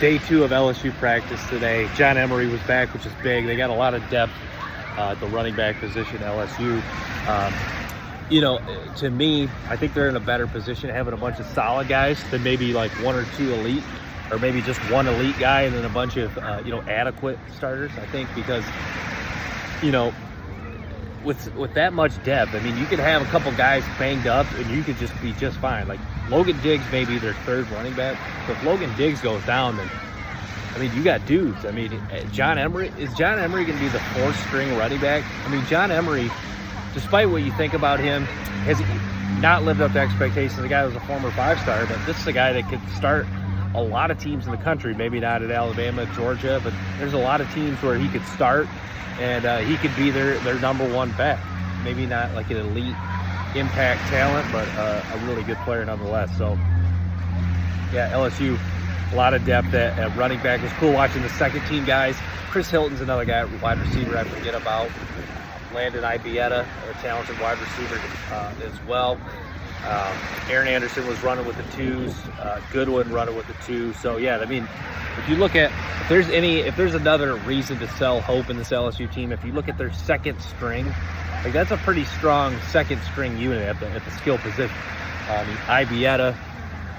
day 2 of LSU practice today. John Emery was back, which is big. They got a lot of depth at the running back position at LSU. To me, I think they're in a better position having a bunch of solid guys than maybe like 1 or 2 elite, or maybe just 1 elite guy and then a bunch of adequate starters. I think because with that much depth, I mean, you could have a couple guys banged up and you could just be just fine. Like Logan Diggs may be their 3rd running back, but if Logan Diggs goes down, then I mean, you got dudes. I mean, is John Emery going to be the 4th string running back? I mean, John Emery, despite what you think about him, has not lived up to expectations. The guy was a former 5-star, but this is a guy that could start a lot of teams in the country. Maybe not at Alabama, Georgia, but there's a lot of teams where he could start, and he could be their number 1 back. Maybe not like an elite impact talent, but a really good player nonetheless. So, yeah, LSU, a lot of depth at running back. It was cool watching the second-team guys. Chris Hilton's another guy, wide receiver I forget about. Landon Ibieta, a talented wide receiver as well. Aaron Anderson was running with the 2s. Goodwin running with the 2. So, yeah, I mean, if you look at, if there's another reason to sell hope in this LSU team, if you look at their 2nd string, like that's a pretty strong 2nd string unit at the skill position. Ibieta,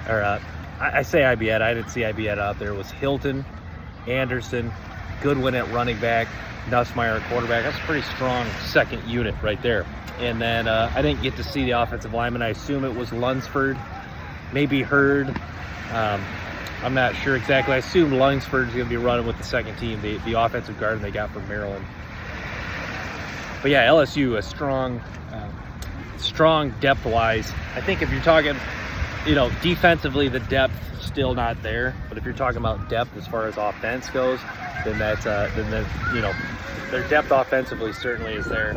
or I say Ibieta, I didn't see Ibieta out there. It was Hilton, Anderson, Goodwin at running back, Nussmeier at quarterback. That's a pretty strong 2nd unit right there. And then I didn't get to see the offensive lineman. I assume it was Lunsford, maybe Hurd. I'm not sure exactly. I assume Lunsford's going to be running with the 2nd team, the offensive guard they got from Maryland. But yeah, LSU, a strong depth-wise. I think if you're talking, defensively, the depth still not there. But if you're talking about depth as far as offense goes, then that's their depth offensively certainly is there.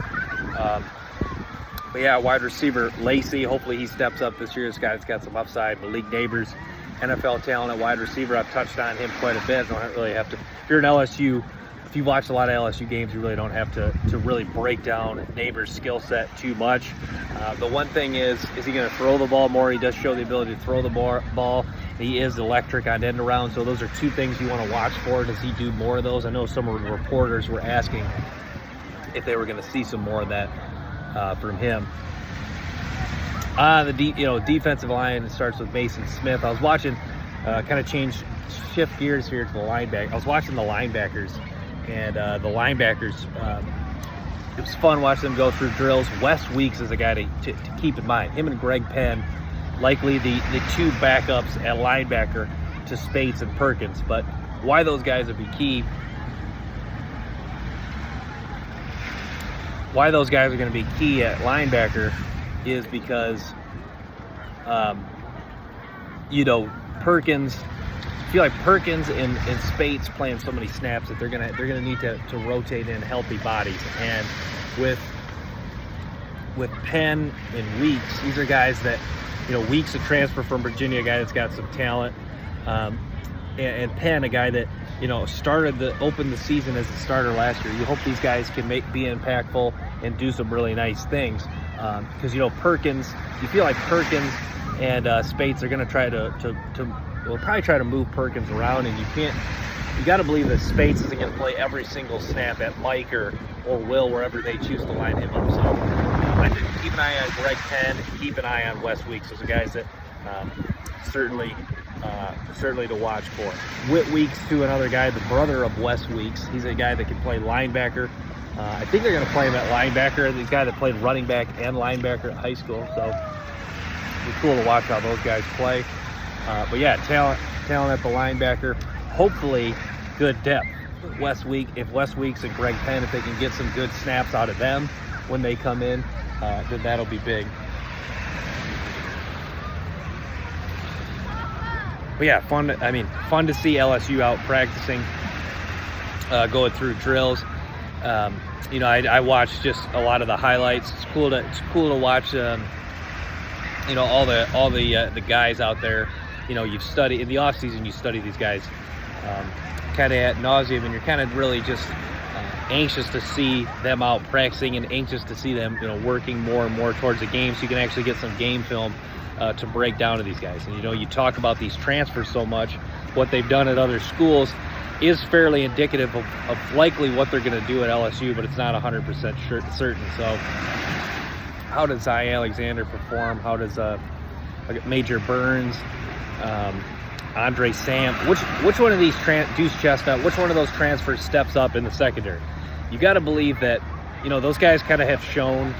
But yeah, wide receiver Lacey, hopefully he steps up this year. This guy's got some upside. Malik Neighbors, NFL talent at wide receiver. I've touched on him quite a bit. Don't really have to. If you're an LSU, if you watch a lot of LSU games, you really don't have to really break down Neighbors' skill set too much. The one thing is he going to throw the ball more? He does show the ability to throw the ball. He is electric on end around, so those are 2 things you want to watch for. Does he do more of those? I know some of the reporters were asking if they were going to see some more of that from him. The defensive line, it starts with Mason Smith. I was watching, kind of shift gears here to the linebacker. I was watching the linebackers, and the linebackers, it was fun watching them go through drills. Wes Weeks is a guy to keep in mind. Him and Greg Penn, likely the 2 backups at linebacker to Spates and Perkins. But why those guys would be key, why those guys are going to be key at linebacker is because, Perkins, I feel like Perkins and Spates playing so many snaps that they're gonna need to rotate in healthy bodies. And with Penn and Weeks, these are guys that, Weeks a transfer from Virginia, a guy that's got some talent, and Penn, a guy that opened the season as a starter last year. You hope these guys can be impactful and do some really nice things, because Perkins, you feel like Perkins and Spates are going to try to probably try to move Perkins around, and you got to believe that Spates isn't going to play every single snap at Mike or Will, wherever they choose to line him up. So I think keep an eye on Greg Penn, keep an eye on Wes Weeks. Those are guys that certainly to watch for. Whit Weeks, too, another guy, the brother of Wes Weeks. He's a guy that can play linebacker. I think they're going to play him at linebacker. He's a guy that played running back and linebacker at high school, so it's cool to watch how those guys play. But yeah, talent at the linebacker. Hopefully, good depth. If Wes Weeks and Greg Penn, if they can get some good snaps out of them when they come in, then that'll be big. But yeah, fun to see LSU out practicing, going through drills. I watched just a lot of the highlights. It's cool to watch. All the guys out there. You've studied in the off season. You study these guys kind of ad nauseum, and you're kind of really just anxious to see them out practicing and anxious to see them, working more and more towards the game, so you can actually get some game film to break down to these guys. And you talk about these transfers so much. what they've done at other schools is fairly indicative of likely what they're going to do at LSU, but it's not 100% certain. So how does Zy Alexander perform? How does Major Burns, Andre Sam, which one of these Deuce Chestnut, which one of those transfers steps up in the secondary? You got to believe that, you know, those guys kind of have shown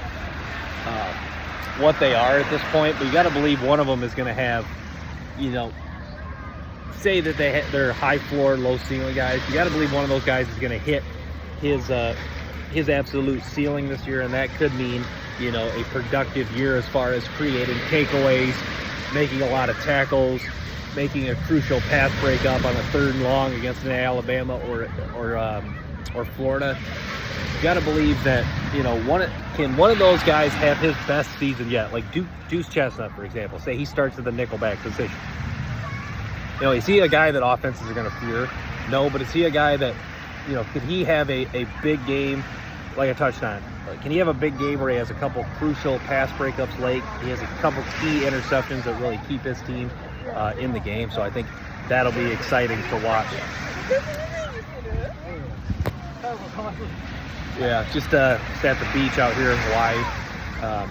what they are at this point, but you got to believe one of them is going to have, you know, say that they're high floor, low ceiling guys. You got to believe one of those guys is going to hit his absolute ceiling this year, and that could mean, you know, a productive year as far as creating takeaways, making a lot of tackles, making a crucial pass breakup on a 3rd and long against an Alabama or Florida. You got to believe that, you know, can one of those guys have his best season yet? Like Deuce Chestnut, for example. Say he starts at the nickelback position. You know, is he a guy that offenses are going to fear? No, but is he a guy that, you know, could he have a big game like I touched on? Like, can he have a big game where he has a couple crucial pass breakups late? He has a couple key interceptions that really keep his team in the game. So I think that'll be exciting to watch. Yeah, just at the beach out here in Hawaii.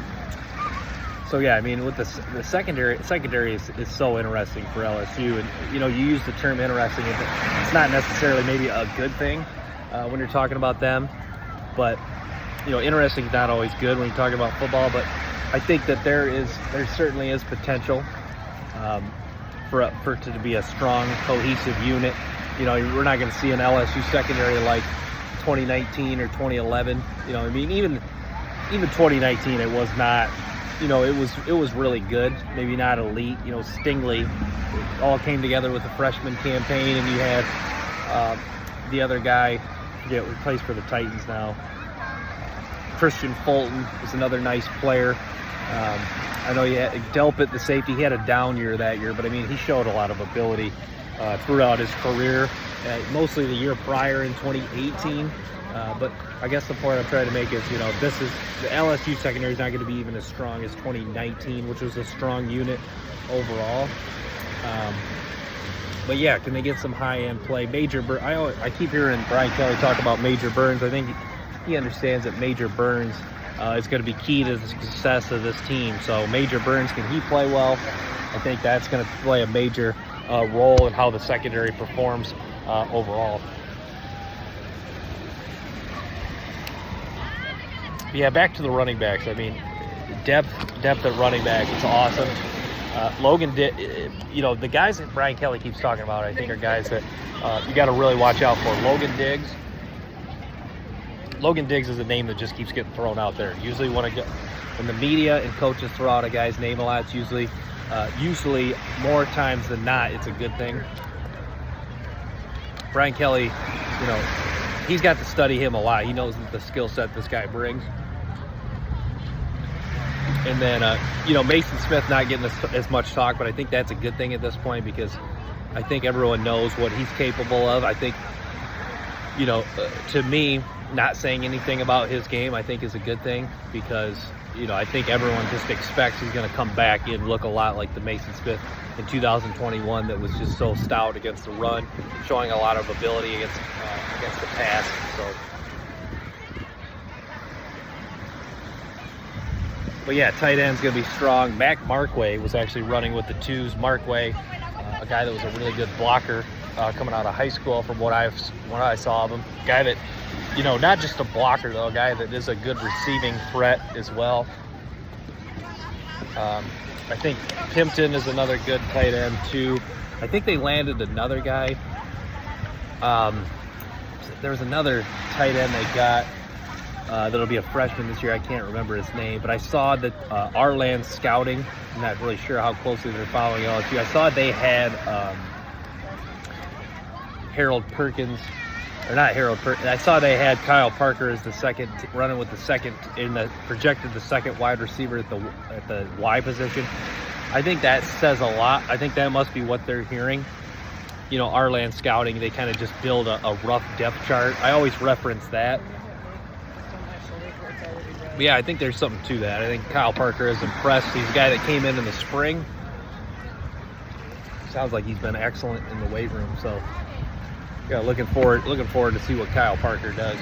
So yeah, I mean, with the secondary is so interesting for LSU, and you know, you use the term interesting. It's not necessarily maybe a good thing when you're talking about them, but you know, interesting is not always good when you're talking about football. But I think that there certainly is potential for it to be a strong, cohesive unit. You know, we're not going to see an LSU secondary like 2019 or 2011. You know, I mean, even 2019, it was not. You know, it was really good. Maybe not elite. You know, Stingley, it all came together with the freshman campaign, and you had the other guy, who plays for the Titans now. Christian Fulton is another nice player. I know Delpit, the safety, he had a down year that year, but I mean, he showed a lot of ability throughout his career, mostly the year prior in 2018. But I guess the point I'm trying to make is, you know, the LSU secondary is not going to be even as strong as 2019, which was a strong unit overall. But yeah, can they get some high-end play? Major Burns, I keep hearing Brian Kelly talk about Major Burns. I think he understands that Major Burns is going to be key to the success of this team. So Major Burns, can he play well? I think that's going to play a major role in how the secondary performs overall. Yeah, back to the running backs. I mean, depth at running back is awesome. Logan you know, the guys that Brian Kelly keeps talking about, I think, are guys that you got to really watch out for. Logan Diggs is a name that just keeps getting thrown out there. Usually when the media and coaches throw out a guy's name a lot, it's usually more times than not, it's a good thing. Brian Kelly, you know, he's got to study him a lot. He knows the skill set this guy brings. And then, you know, Mason Smith not getting as much talk, but I think that's a good thing at this point because I think everyone knows what he's capable of. I think, you know, to me, not saying anything about his game, I think is a good thing because, you know, I think everyone just expects he's going to come back and look a lot like the Mason Smith in 2021 that was just so stout against the run, showing a lot of ability against the pass. So, but yeah, tight end's going to be strong. Mac Markway was actually running with the twos. Markway, a guy that was a really good blocker coming out of high school from what I saw of him. Guy that, you know, not just a blocker though, a guy that is a good receiving threat as well. I think Pimpton is another good tight end too. I think they landed another guy. There was another tight end they got that'll be a freshman this year. I can't remember his name, but I saw that Arland Scouting, I'm not really sure how closely they're following LSU. I saw they had Harold Perkins, or not Harold Perkins. I saw they had Kyle Parker as the second, running with the second, projected the second wide receiver at the Y position. I think that says a lot. I think that must be what they're hearing. You know, Arland Scouting, they kind of just build a rough depth chart. I always reference that. But yeah, I think there's something to that. I think Kyle Parker is impressed. He's a guy that came in the spring. sounds like he's been excellent in the weight room. So yeah, looking forward to see what Kyle Parker does.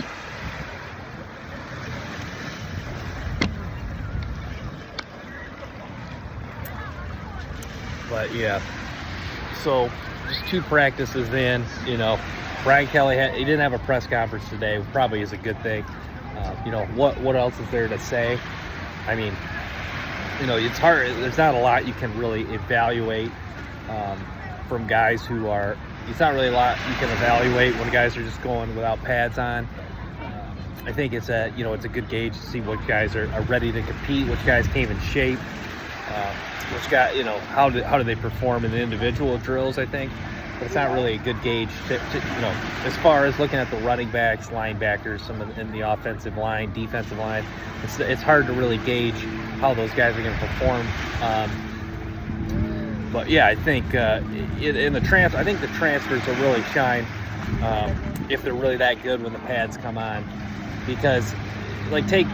But yeah, so just 2 practices in, you know, Brian Kelly he didn't have a press conference today, probably is a good thing. You know, what else is there to say? I mean, you know, it's hard. There's not a lot you can really evaluate from guys who are. It's not really a lot you can evaluate when guys are just going without pads on. I think it's a good gauge to see which guys are ready to compete, which guys came in shape, which guy, you know, how do they perform in the individual drills. I think, but it's not really a good gauge to you know, as far as looking at the running backs, linebackers, some in the offensive line, defensive line. It's hard to really gauge how those guys are going to perform. But yeah, I think in the I think the transfers will really shine if they're really that good when the pads come on. Because, like, take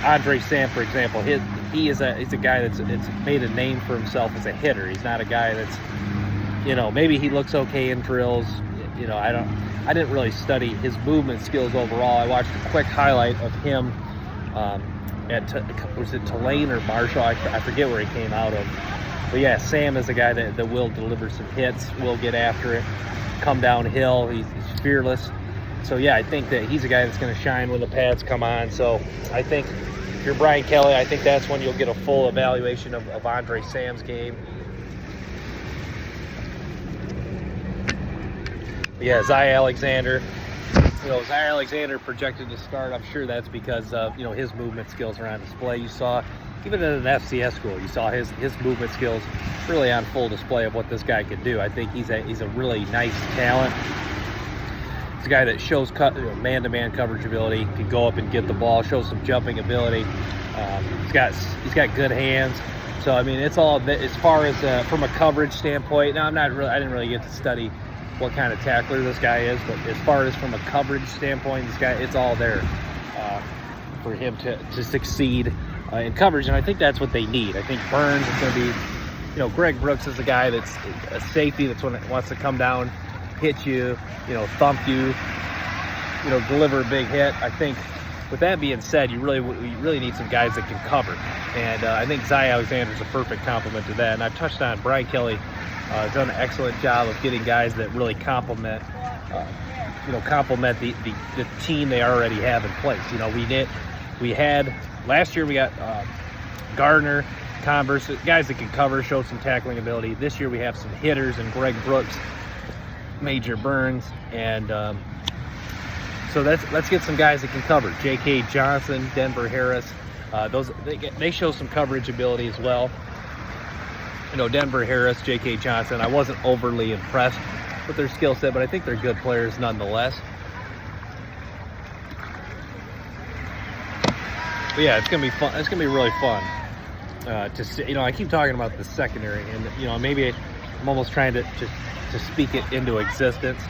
Andre Sam for example. He's a guy that's made a name for himself as a hitter. He's not a guy that's, you know, maybe he looks okay in drills. You know, I didn't really study his movement skills overall. I watched a quick highlight of him was it Tulane or Marshall? I forget where he came out of. But yeah, Sam is a guy that will deliver some hits, will get after it, come downhill. He's fearless. So yeah, I think that he's a guy that's going to shine when the pads come on. So I think if you're Brian Kelly, I think that's when you'll get a full evaluation of Andre Sam's game. But yeah, Zy Alexander. You know, Zy Alexander projected to start. I'm sure that's because of, you know, his movement skills are on display. You saw, even in an FCS school, you saw his movement skills really on full display of what this guy can do. I think he's a really nice talent. He's a guy that shows man-to-man coverage ability, can go up and get the ball, shows some jumping ability. He's got good hands. So I mean, it's all as far as from a coverage standpoint. Now I didn't really get to study what kind of tackler this guy is, but as far as from a coverage standpoint, this guy, it's all there for him to succeed in coverage, and I think that's what they need. I think Burns is going to be, you know, Greg Brooks is a guy that's a safety that's wants to come down, hit you, you know, thump you, you know, deliver a big hit. I think with that being said, you really need some guys that can cover, and I think Zy Alexander is a perfect complement to that. And I've touched on Brian Kelly has done an excellent job of getting guys that really complement the team they already have in place. You know, we had last year we got Gardner, Converse, guys that can cover, show some tackling ability. This year we have some hitters and Greg Brooks, Major Burns, and so let's get some guys that can cover. J.K. Johnson, Denver Harris, they show some coverage ability as well. You know, Denver Harris, J.K. Johnson, I wasn't overly impressed with their skill set, but I think they're good players nonetheless. But yeah, it's gonna be fun. It's gonna be really fun to see. You know, I keep talking about the secondary, and you know, maybe I'm almost trying to speak it into existence.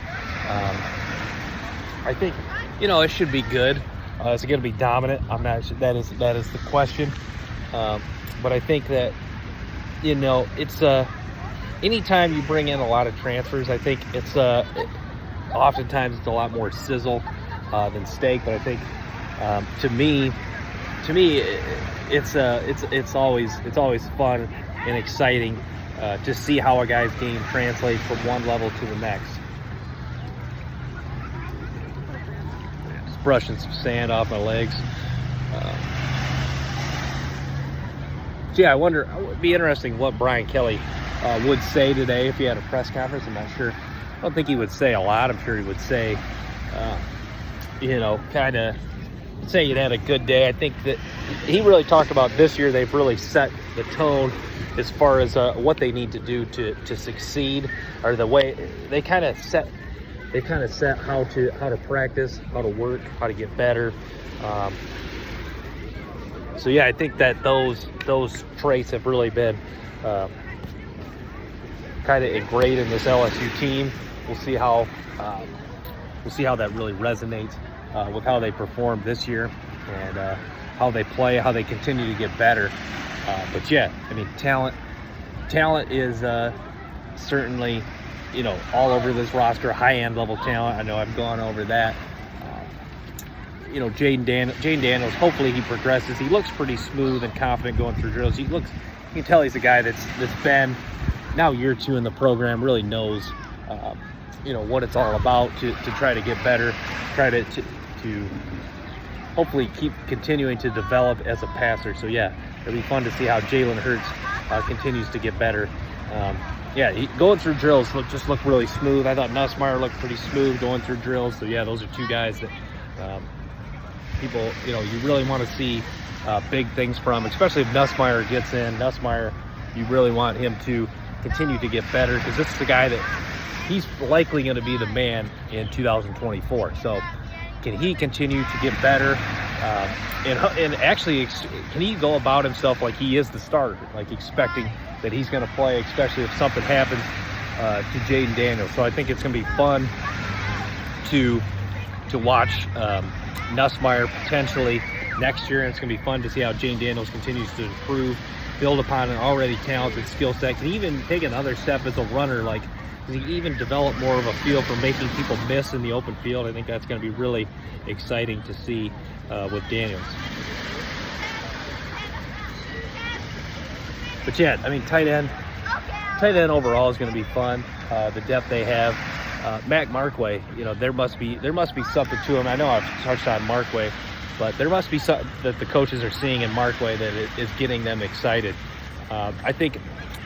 I think, you know, it should be good. Is it going to be dominant? I'm not sure. That is the question. But I think that, you know, it's anytime you bring in a lot of transfers, I think it's oftentimes it's a lot more sizzle than steak. But I think to me, it's always fun and exciting to see how a guy's game translates from one level to the next. Just brushing some sand off my legs. So yeah, I wonder, it would be interesting what Brian Kelly would say today if he had a press conference. I'm not sure. I don't think he would say a lot. I'm sure he would say, you know, kind of say you'd had a good day. I think that he really talked about this year. They've really set the tone as far as what they need to do to succeed, or the way they kind of set how to practice, how to work, how to get better. So yeah, I think that those traits have really been kind of ingrained in this LSU team. We'll see how that really resonates with how they perform this year, and how they play, how they continue to get better. But yeah, I mean, talent is certainly, all over this roster, high-end level talent. I know I've gone over that. Jane Daniels, hopefully he progresses. He looks pretty smooth and confident going through drills. You can tell he's a guy that's been now year 2 in the program, really knows, what it's all about to try to get better, try to hopefully keep continuing to develop as a passer. So yeah, it'll be fun to see how Jalen Hurts continues to get better. Going through drills just looked really smooth. I thought Nussmeier looked pretty smooth going through drills. So yeah, those are 2 guys that people, you really want to see big things from, especially if Nussmeier gets in. Nussmeier, you really want him to continue to get better, because this is the guy that he's likely going to be the man in 2024. So can he continue to get better? And actually, can he go about himself like he is the starter, like expecting that he's going to play, especially if something happens to Jaden Daniels. So I think it's going to be fun to watch Nussmeier potentially next year, and it's going to be fun to see how Jaden Daniels continues to improve, build upon an already talented skill set, can even take another step as a runner, like can he even develop more of a feel for making people miss in the open field. I think that's going to be really exciting to see with Daniels. But yeah, I mean, tight end overall is going to be fun. The depth they have. Mac Markway, there must be something to him. I know I've touched on Markway, but there must be something that the coaches are seeing in Markway that is getting them excited. I think,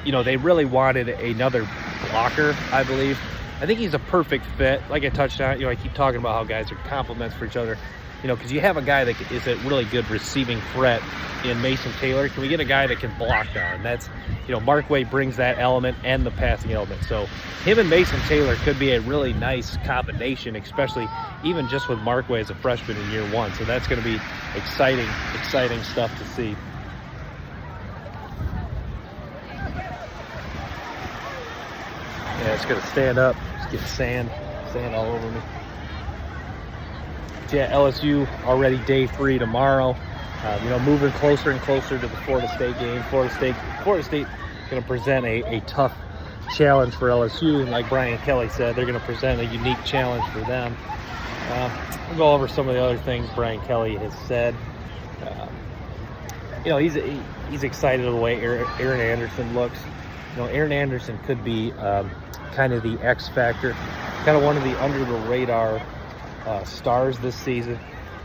they really wanted another blocker, I believe. I think he's a perfect fit. Like I touched on, I keep talking about how guys are complements for each other. Because you have a guy that is a really good receiving threat in Mason Taylor. Can we get a guy that can block down? That's, Markway brings that element and the passing element. So him and Mason Taylor could be a really nice combination, especially even just with Markway as a freshman in year 1. So that's going to be exciting stuff to see. Yeah, it's going to stand up. Just get sand all over me. Yeah, LSU already day 3 tomorrow. Moving closer and closer to the Florida State game. Florida State going to present a tough challenge for LSU, and like Brian Kelly said, they're going to present a unique challenge for them. We'll go over some of the other things Brian Kelly has said. He's excited of the way Aaron Anderson looks. Aaron Anderson could be kind of the X factor, kind of one of the under the radar stars this season.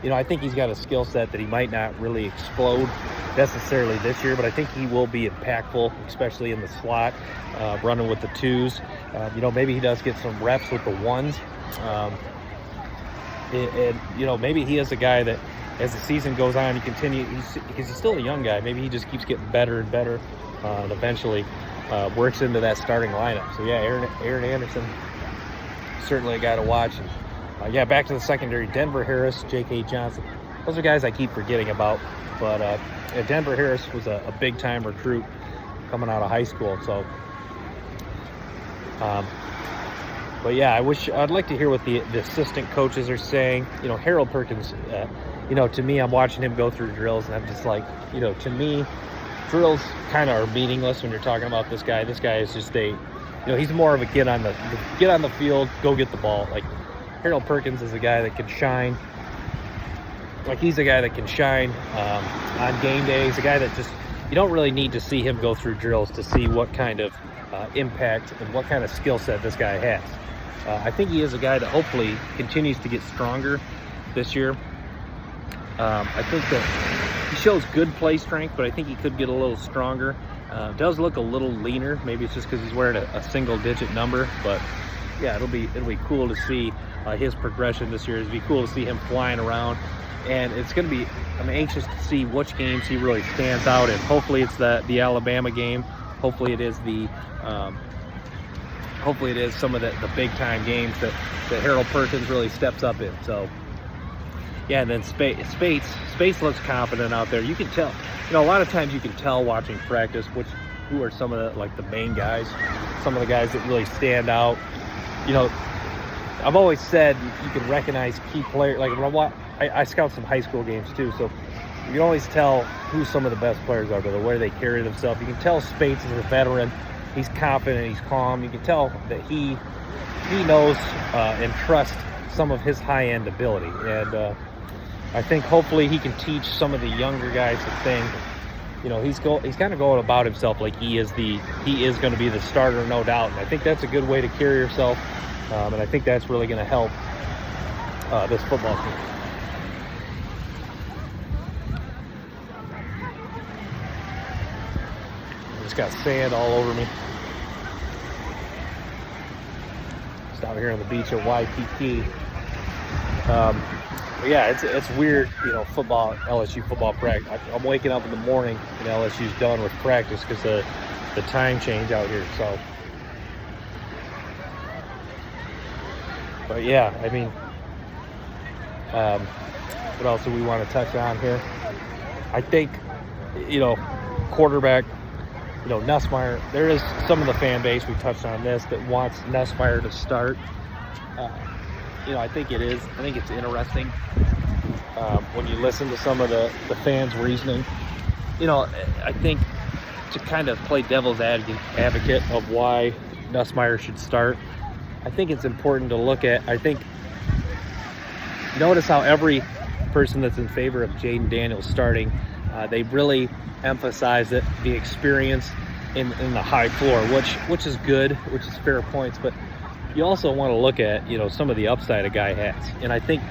I think he's got a skill set that he might not really explode necessarily this year, but I think he will be impactful, especially in the slot, running with the 2s. Maybe he does get some reps with the 1s. Maybe he is a guy that, as the season goes on, because he's still a young guy, maybe he just keeps getting better and better, and eventually works into that starting lineup. So yeah, Aaron Anderson, certainly a guy to watch. And back to the secondary, Denver Harris, J.K. Johnson. Those are guys I keep forgetting about. But Denver Harris was a big-time recruit coming out of high school. So, I'd like to hear what the assistant coaches are saying. Harold Perkins, to me, I'm watching him go through drills, and I'm just like, to me, drills kind of are meaningless when you're talking about this guy. This guy is just he's more of a get on the field, go get the ball. Like, Harold Perkins is a guy that can shine. He's a guy that can shine on game days. A guy that just, you don't really need to see him go through drills to see what kind of impact and what kind of skill set this guy has. I think he is a guy that hopefully continues to get stronger this year. I think that he shows good play strength, but I think he could get a little stronger. Does look a little leaner. Maybe it's just because he's wearing a single-digit number, but yeah, it'll be cool to see his progression this year. It'll be cool to see him flying around, and I'm anxious to see which games he really stands out in. Hopefully it's the Alabama game. Hopefully it is some of the big time games that Harold Perkins really steps up in. So yeah, and then Space looks confident out there. You can tell, a lot of times you can tell watching practice who are some of the main guys, some of the guys that really stand out. I've always said you can recognize key players. Like when I scout some high school games too, so you can always tell who some of the best players are by the way they carry themselves. You can tell Spates is a veteran he's confident, he's calm. You can tell that he knows and trusts some of his high-end ability. And I think hopefully he can teach some of the younger guys to think, he's kind of going about himself like he is going to be the starter, no doubt. And I think that's a good way to carry yourself, and I think that's really going to help this football team. I just got sand all over me. Just out here on the beach at Waikiki. Yeah, it's weird, football, LSU football practice. I'm waking up in the morning and LSU's done with practice because the time change out here. So, but yeah, I mean, what else do we want to touch on here? I think, quarterback, Nussmeier, there is some of the fan base, we touched on this, that wants Nussmeier to start. I think it's interesting when you listen to some of the fans' reasoning. I think to kind of play devil's advocate of why Nussmeier should start, I think it's important to look at, notice how every person that's in favor of Jaden Daniels starting, they really emphasize that the experience in the high floor, which is good, which is fair points, but you also want to look at, some of the upside a guy has. And I think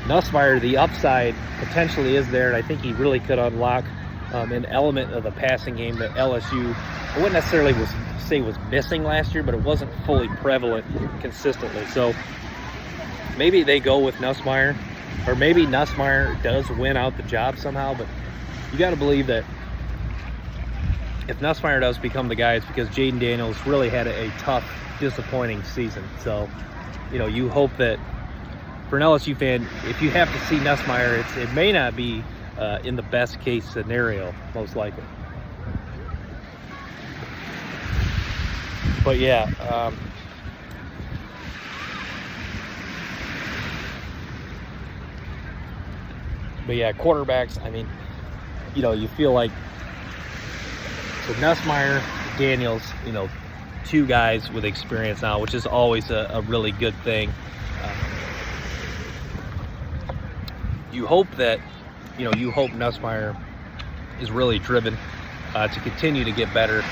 Nussmeier, the upside potentially is there, and I think he really could unlock an element of the passing game that LSU, I wouldn't necessarily say was missing last year, but it wasn't fully prevalent consistently. So maybe they go with Nussmeier, or maybe Nussmeier does win out the job somehow, but you got to believe that if Nussmeier does become the guy, it's because Jaden Daniels really had a tough, disappointing season. So, you hope that for an LSU fan, if you have to see Nussmeier, it may not be in the best case scenario, most likely. But yeah, quarterbacks, I mean, you feel like, so Nussmeier, Daniels, two guys with experience now, which is always a really good thing. You hope that, you hope Nussmeier is really driven to continue to get better,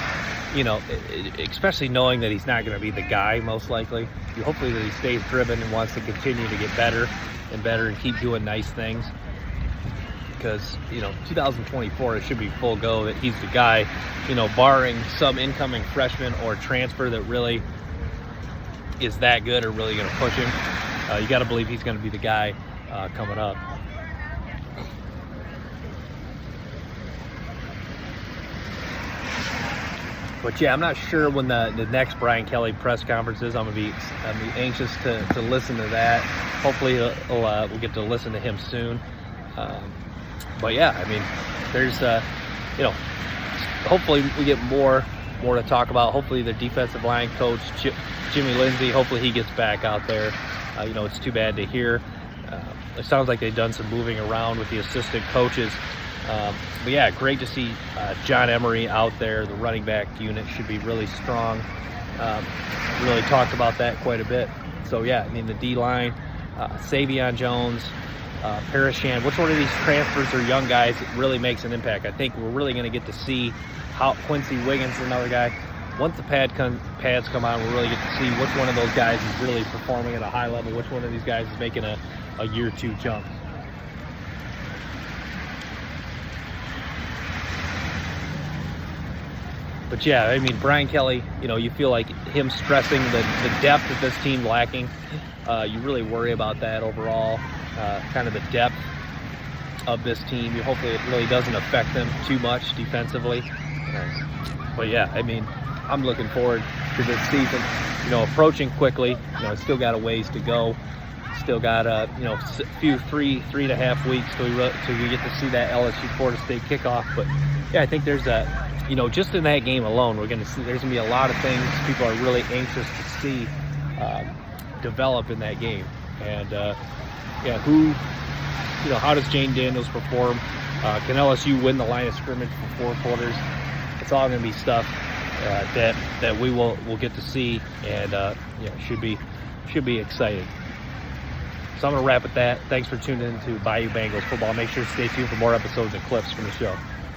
especially knowing that he's not going to be the guy, most likely. You hopefully that he stays driven and wants to continue to get better and better and keep doing nice things. Because, 2024, it should be full go that he's the guy, barring some incoming freshman or transfer that really is that good or really going to push him. You got to believe he's going to be the guy coming up. But yeah, I'm not sure when the next Brian Kelly press conference is. I'm gonna be anxious to listen to that. Hopefully we'll get to listen to him soon. But yeah, I mean, there's hopefully we get more to talk about. Hopefully the defensive line coach Jimmy Lindsey, hopefully he gets back out there. It's too bad to hear. It sounds like they've done some moving around with the assistant coaches. But yeah, great to see John Emery out there. The running back unit should be really strong. Really talked about that quite a bit. So yeah, I mean, the D-line, Savion Jones, Parashan, which one of these transfers or young guys really makes an impact? I think we're really going to get to see how Quincy Wiggins is another guy. Once the pads come on, we'll really get to see which one of those guys is really performing at a high level, which one of these guys is making a year two jump. But yeah, I mean, Brian Kelly, you feel like him stressing the depth of this team lacking. You really worry about that overall, kind of the depth of this team. Hopefully it really doesn't affect them too much defensively. But yeah, I mean, I'm looking forward to this season, approaching quickly. It's still got a ways to go. Still got a three and a half weeks till we get to see that LSU Florida State kickoff. But yeah, I think there's just in that game alone, there's going to be a lot of things people are really anxious to see develop in that game. And how does Jaden Daniels perform? Can LSU win the line of scrimmage for 4 quarters? It's all going to be stuff that we'll get to see, and should be exciting. So I'm going to wrap with that. Thanks for tuning in to Bayou Bengals football. Make sure to stay tuned for more episodes and clips from the show.